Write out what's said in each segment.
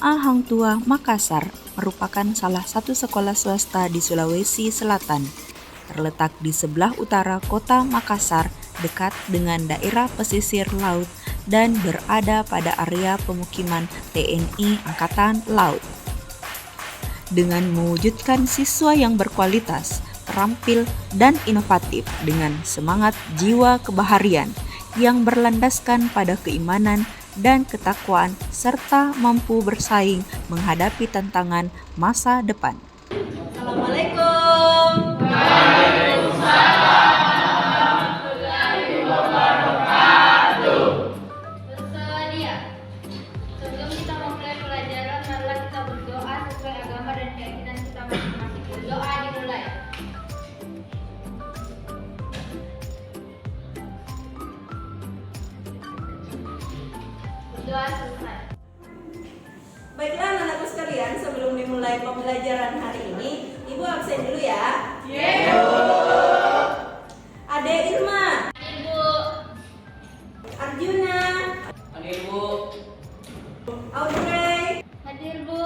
SMA Hang Tuah Makassar merupakan salah satu sekolah swasta di Sulawesi Selatan. Terletak di sebelah utara kota Makassar, dekat dengan daerah pesisir laut dan berada pada area pemukiman TNI Angkatan Laut. Dengan mewujudkan siswa yang berkualitas, terampil, dan inovatif dengan semangat jiwa kebaharian yang berlandaskan pada keimanan dan ketakwaan serta mampu bersaing menghadapi tantangan masa depan. Assalamualaikum. Bersedia. Sebelum kita memulai pelajaran, marilah kita berdoa sesuai agama dan keyakinan kita masing-masing. Doa dimulai. Berdoa selesai. Baiklah anak-anakku sekalian, sebelum dimulai pembelajaran hari ini, Ibu absen dulu ya. Ade Irma, Ibu. Arjuna, Hadir Bu. Audrey, Hadir Bu.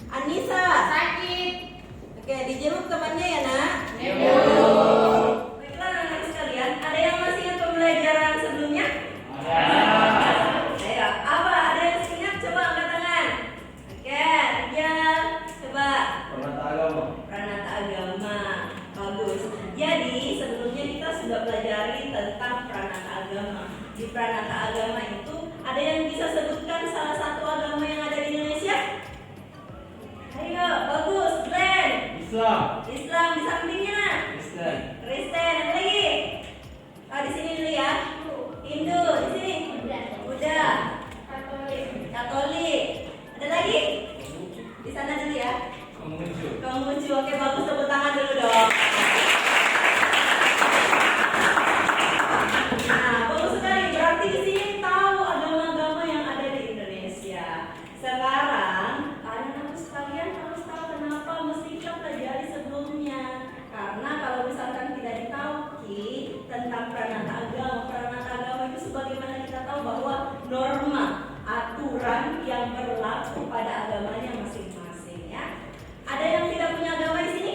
Anissa. Sakit. Oke, dijenguk temannya ya nak. Baiklah anak-anakku sekalian, ada yang masih ingat pembelajaran sebelumnya? Ayo, apa? Ada yang masih ingat? Coba angkat tangan. Oke, Rijal, coba. Pranata agama. Pranata agama, bagus. Jadi sebelumnya kita sudah pelajari tentang pranata agama. Di pranata agama itu ada yang bisa sebutkan salah satu agama yang ada di Indonesia? Ayo, bagus. Glenn. Islam. Islam di sampingnya. Kristen. Kristen, ada lagi? Di sini dulu ya. Hindu di sini. Buddha. Katolik. Ada lagi? Di sana dulu ya. Konghucu. Oke, bagus, tepuk tangan dulu dong. Nah, bagus sekali. Berarti di sini tahu agama-agama yang ada di Indonesia. Sekarang, anak-anak sekalian harus tahu kenapa mesti kita pelajari sebelumnya. Karena kalau misalkan tidak ditauki tentang pranata agama itu sebagaimana kita tahu bahwa norma, aturan yang berlaku pada agamanya masing-masing ya. Ada yang tidak punya agama di sini?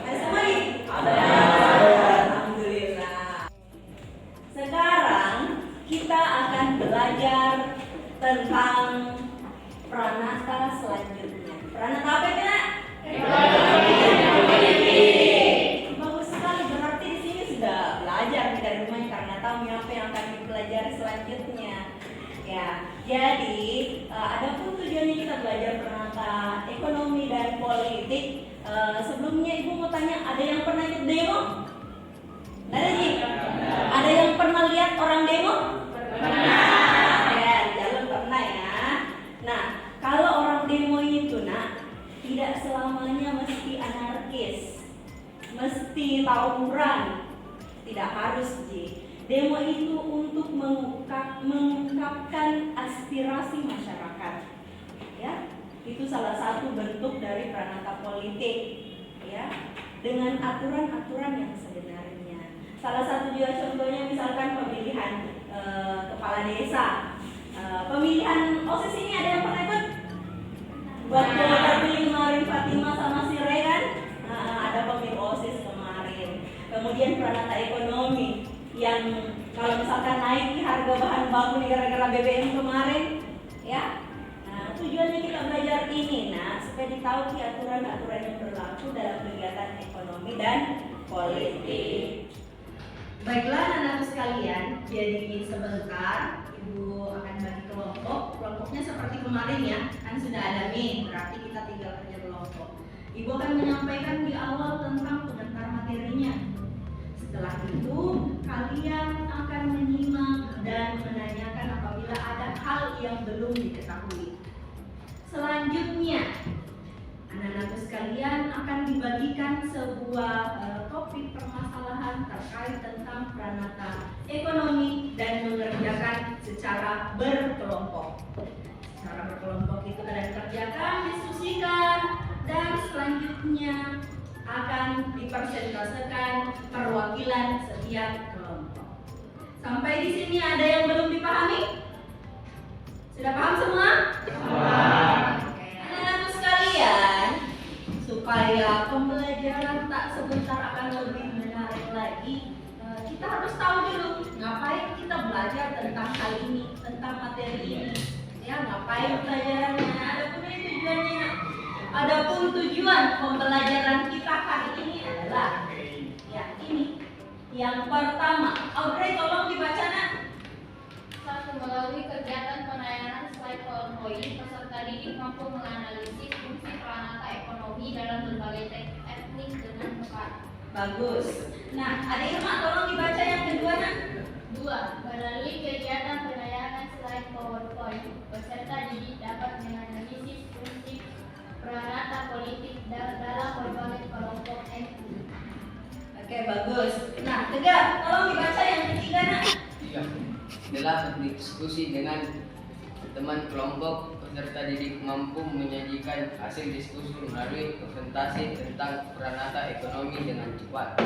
Ada semua nih? Ada. Alhamdulillah. Sekarang kita akan belajar tentang pranata selanjutnya. Pranata apa itu nak? Bagus sekali, berarti di sini sudah belajar dari rumahnya karena tahu apa yang akan dipelajari selanjutnya. Ya, jadi adapun tujuannya kita belajar pranata ekonomi dan politik. Sebelumnya Ibu mau tanya, ada yang pernah ikut demo? Nggak ada Ji? Ada yang pernah lihat orang demo? Pernah. Ya, di jalan pernah ya. Nah, kalau orang demo itu nak, tidak selamanya mesti anarkis, mesti tawuran. Tidak harus Ji. Demo itu untuk mengungkapkan aspirasi masyarakat. Ya, itu salah satu bentuk dari pranata politik. Ya, dengan aturan-aturan yang sebenarnya. Salah satu juga contohnya misalkan pemilihan kepala desa. Pemilihan OSIS ini ada yang pernah ikut? Buat terpilih kemarin Fatima sama si Ray kan? Ada pemilu OSIS kemarin. Kemudian pranata ekonomi yang kalau misalkan naik harga bahan baku nih gara-gara BBM kemarin, ya. Nah, tujuannya kita belajar ini, supaya ditahu aturan-aturan yang berlaku dalam kegiatan ekonomi dan politik. Baiklah anak-anak sekalian, jadi sebentar Ibu akan bagi kelompok. Kelompoknya seperti kemarin ya, kan sudah ada nih, berarti kita tinggal kerja kelompok. Ibu akan menyampaikan di awal tentang pengantar materinya. Setelah itu, kalian akan menyimak dan menanyakan apabila ada hal yang belum diketahui. Selanjutnya, anak-anak sekalian akan dibagikan sebuah topik permasalahan terkait tentang pranata ekonomi dan mengerjakan secara berkelompok. Secara berkelompok itu kalian kerjakan, diskusikan, dan selanjutnya akan dipresentasikan perwakilan setiap kelompok. Sampai di sini ada yang belum dipahami? Sudah paham semua? Anak-anakku sekalian, supaya pembelajaran tak sebentar akan lebih menarik lagi, kita harus tahu dulu ngapain kita belajar tentang hal ini, tentang materi ini. Ya, ngapain pelajarannya? Adapun tujuan pembelajaran kita hari ini adalah ya ini. Yang pertama, Audrey tolong dibaca nak. Satu, melalui kegiatan penayangan slide PowerPoint, peserta didik mampu menganalisis fungsi peranata ekonomi dalam berbagai teknik dengan tepat. Bagus. Nah, ada Irma tolong dibaca yang kedua nak. 2. Melalui kegiatan penayangan slide PowerPoint, peserta didik dapat menganalisis fungsi peranata politik dalam berbagai kelompok etnis. Oke, bagus. Nah, Tegar, tolong dibaca yang ketiga nak. Iya. Dalam berdiskusi dengan teman kelompok, peserta didik mampu menyajikan hasil diskusi melalui presentasi tentang peranata ekonomi dengan cepat.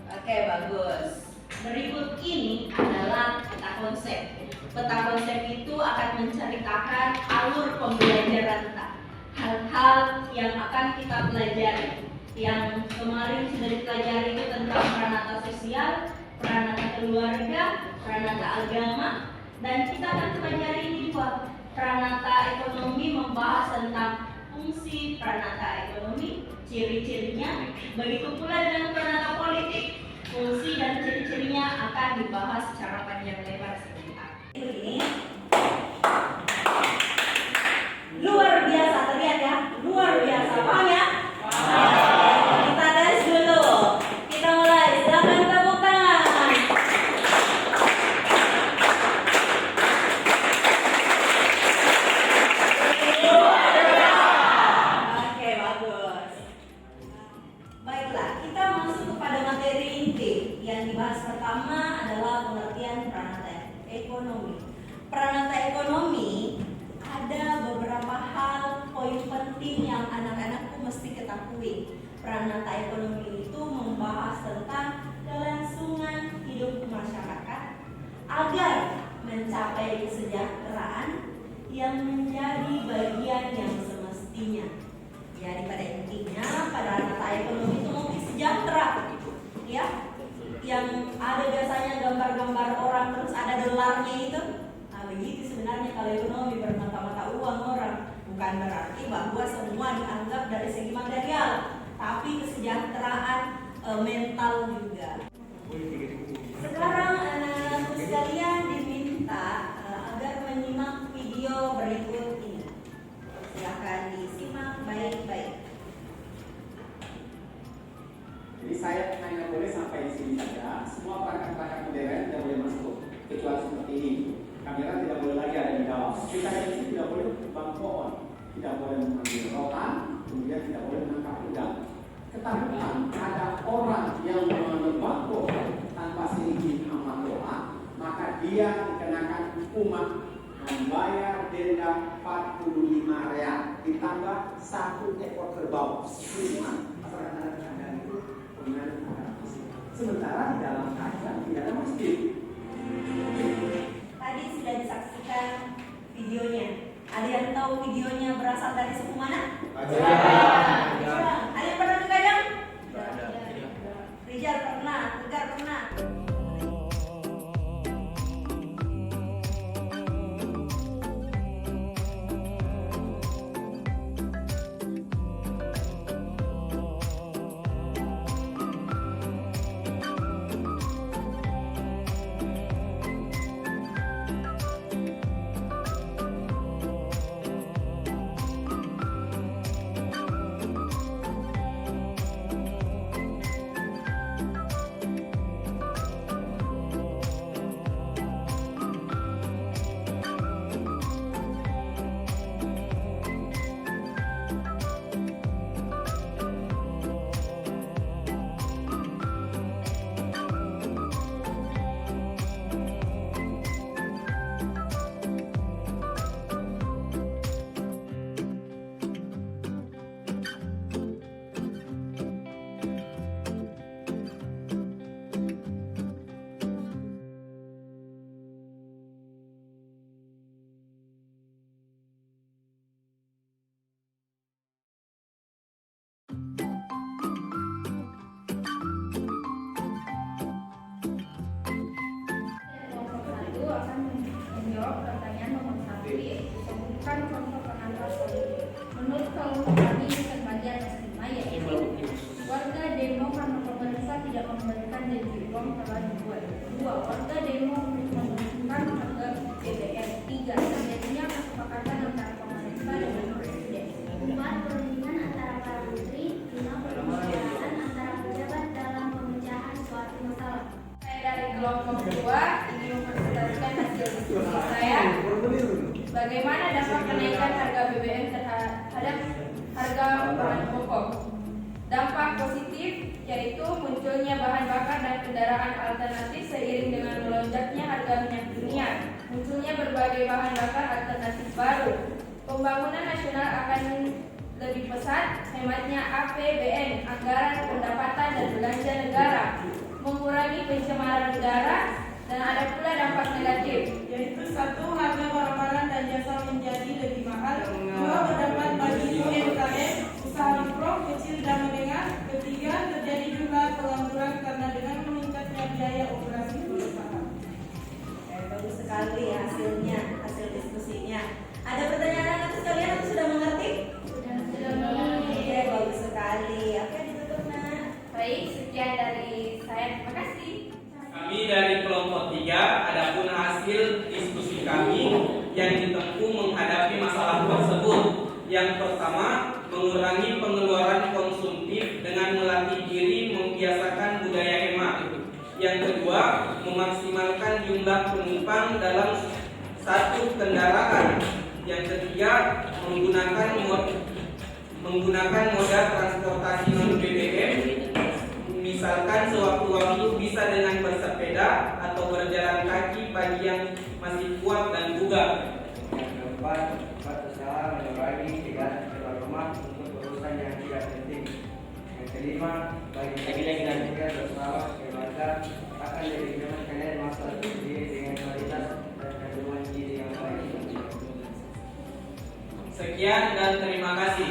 Oke, bagus. Berikut ini adalah peta konsep. Peta konsep itu akan menceritakan alur pembelajaran kita. Hal-hal yang akan kita pelajari. Yang kemarin sudah dipelajari itu tentang peranata sosial, peranata keluarga, peranata agama, dan kita akan pelajari ini juga. Peranata ekonomi membahas tentang fungsi peranata ekonomi, ciri-cirinya. Begitu pula dengan peranata politik, fungsi dan ciri-cirinya akan dibahas secara panjang lebar sebentar. Ini luar biasa, terlihat ya, luar biasa, paham ya? Kita tes dulu, kita mulai, silakan tepuk tangan. Oke, bagus. Baiklah, kita masuk kepada materi inti. Yang dibahas pertama adalah pengertian peranata ekonomi. Peranata ekonomi ada beberapa hal poin penting yang anak-anakku mesti ketahui. Peranata ekonomi itu membahas tentang kelangsungan hidup masyarakat agar mencapai kesejahteraan yang menjadi bagian yang semestinya. Jadi pada intinya peranata ekonomi itu mungkin sejahtera, ya. Yang ada biasanya gambar-gambar orang terus ada dolarnya itu. Nah, begitu sebenarnya kalau ekonomi bermata-mata uang orang. Bukan berarti bahwa semua dianggap dari segi material, tapi kesejahteraan mental juga. Sekarang anak-anakku sekalian diminta agar menyimak video berikut ini. Silakan disimak baik-baik. Jadi saya hanya boleh sampai di sini saja. Semua perangkat-perangkat modern tidak boleh masuk kecuali seperti ini. Kamera tidak boleh lagi ada di dalam. Kita di sini tidak boleh bang pohon, tidak boleh mengambil rotan, kemudian tidak boleh menangkap udang. Ketahuan ada orang yang menebak pohon tanpa seizin amat doa, maka dia dikenakan hukuman membayar denda 45 real ditambah 1 ekor kerbau. Hukuman masyarakat adat itu penggunaan adat fisik. Sementara di dalam kajian tidak ada masjid. Tadi sudah disaksikan videonya. Ada yang tahu videonya berasal dari suku mana? Ada. Ada yang pernah ke Gadang? Rijal pernah, Tegar pernah. tidak memberikan janji uang telah dibuat. 2. Warga demo menentukan harga BBM. 3. Terjadinya kesepakatan antara pemerintah dengan presiden. 4. Perundingan antara para menteri. 5. Perbicaraan antara pejabat dalam pemecahan suatu masalah. Saya dari kelompok 2 ingin mempresentasikan hasil diskusi saya. Bagaimana dampak kenaikan harga BBM terhadap harga bahan pokok? Dampak positif yaitu munculnya bahan bakar dan kendaraan alternatif seiring dengan melonjaknya harga minyak dunia. Munculnya berbagai bahan bakar alternatif baru. Pembangunan nasional akan lebih pesat, hematnya APBN, anggaran pendapatan dan belanja negara, mengurangi pencemaran udara, dan ada pula dampak negatif. Yaitu 1. Harga barang-barang dan jasa menjadi lebih mahal. 2. Berdampak bagi UMKM, usaha mikro, kecil dan menengah. 3. Terjadi jumlah pengangguran karena dengan meningkatnya biaya operasi perusahaan. Bagus sekali hasilnya, hasil diskusinya. Ada pertanyaan atas kalian atau sudah mengerti? Sudah Oke, bagus sekali. Oke, ditutup nak. Baik, sekian dari saya. Terima kasih. Kami dari kelompok 3, adapun hasil diskusi kami yang ditempuh menghadapi masalah tersebut. Yang pertama, mengurangi pengeluaran konsumtif dengan melatih diri membiasakan budaya hemat. Yang kedua, memaksimalkan jumlah penumpang dalam satu kendaraan. Yang ketiga, menggunakan moda transportasi non BBM. Misalkan sewaktu-waktu bisa dengan bersepeda atau berjalan kaki bagi yang masih kuat dan bugar. Yang keempat, berusaha mengurangi kegiatan keluar rumah untuk urusan yang tidak penting. Yang kelima, bagi kalian yang bersama keluarga akan lebih nyaman kalian masalah diri dengan kualitas dan kandungan gizi yang baik. Sekian dan terima kasih.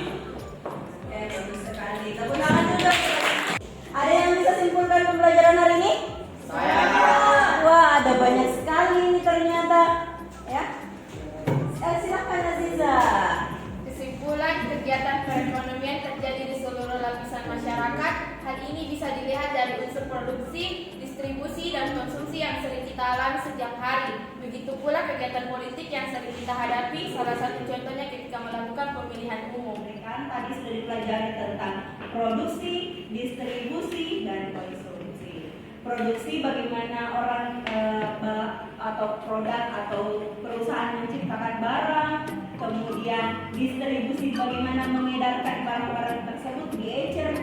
Oke, bagus sekali. Tepuk tangan dulu. Ada yang bisa simpulkan pembelajaran hari ini? Saya. Wah, ada banyak sekali ini ternyata. Ya. Silakan Aziza. Kesimpulan, kegiatan perekonomian terjadi di seluruh lapisan masyarakat. Hal ini bisa dilihat dari unsur produksi, distribusi, dan konsumsi yang sering kita alami setiap hari. Begitu pula kegiatan politik yang sering kita hadapi, salah satu contohnya ketika melakukan pemilihan umum. Kan tadi sudah dipelajari tentang produksi, distribusi, dan konsumsi. Produksi bagaimana orang atau produk atau perusahaan menciptakan barang, kemudian distribusi bagaimana mengedarkan barang-barang tersebut diecer,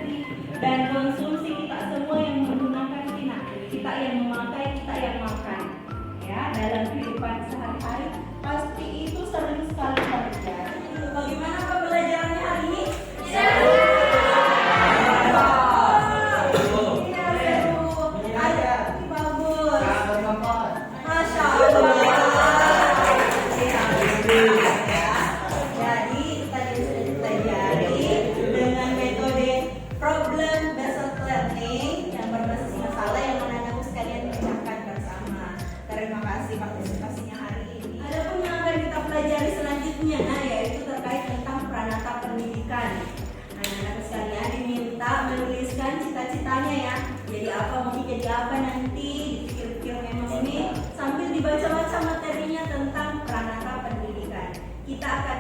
dan konsumsi kita semua yang menggunakan kita yang memakai, kita yang makan. Ya, dalam kehidupan sehari-hari pasti itu sering sekali terjadi. Bagaimana pembelajarannya hari ini? Partisipasinya hari ini. Adapun yang akan kita pelajari selanjutnya yaitu terkait tentang pranata pendidikan. Nah, anak-anak sekalian diminta menuliskan cita-citanya ya. Jadi apa, mau jadi apa nanti, dipikir-pikir memang ini sambil dibaca-baca materinya tentang pranata pendidikan. Kita akan